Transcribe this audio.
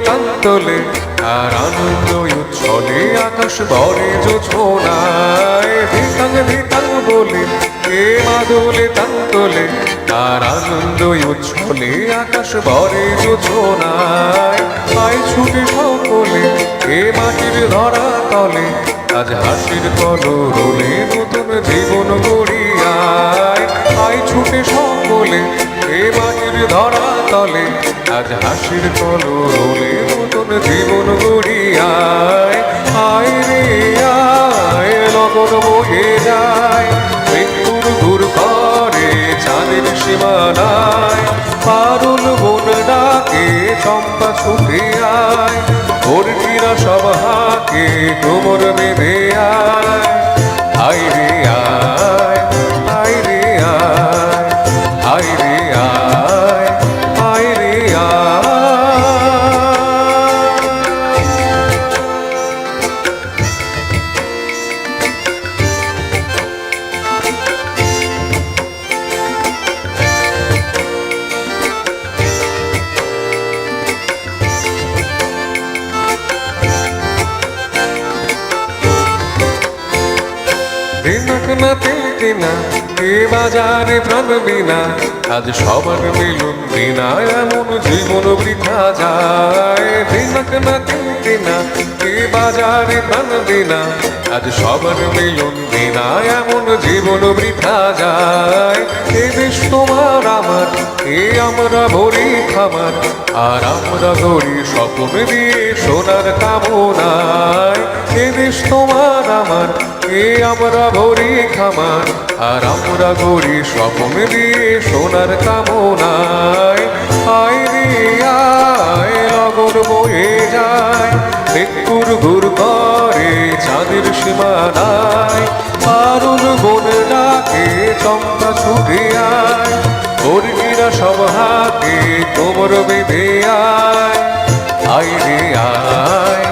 তান্তলে আর আনন্দ উচ্ছলে আকাশ ভরে যোছনায় ধিতাং ধিতাং বলে কে মাদলে তান্তলে আর আনন্দ উচ্ছলে আকাশ ভরে যোছনায় আয় ছুটে সকলে এ মাটির ধরা তলে আজ হাসির কলরোলে নতুন জীবন গড়িয়ায় আয় ছুটে সকলে এ মাটির ধরা তলে আজ হাসির কলরোলে নতুন জীবন গড়িয়ায় আয় রে আয় লগন বয়ে যায় মৃত্যুর দূর করে চাঁদের সীমানায় পারুল বন ডাকে চম্পা ছুটে আয় ভোরটিরা সব হাকে কোমর বেঁধে আয় আয় রে আয় আয় রে আয় আয় রে আয় আয় রে আয় দিনক না তিলকিনা এ বাজারে প্রাণ বিনা আজ সবার মিলন বিনা এমন জীবন বৃথা যায় দিনক না তিলকিনা এ বাজারে প্রাণ বিনা আজ সবার মিলন বিনা এমন জীবন বৃথা যায় এ দেশ তোমার আমার এ আমরা ভরি খামার আর আমরা গড়ি স্বপ্ন দিয়ে সোনার কামনায় এ দেশ তোমার আমার এ আমরা ভরি খামার আর আমরা গড়ি স্বপ্ন দিয়ে সোনার কামনায় আয় রে আয় লগন বয়ে যায় মৃত্যুর ঘুর করে চাঁদের সীমানায় পারুল বন ডাকে চম্পা ছুটে আয় গর্গীরা সব হাতে কোমর বেঁধে আয় আয় রে আয়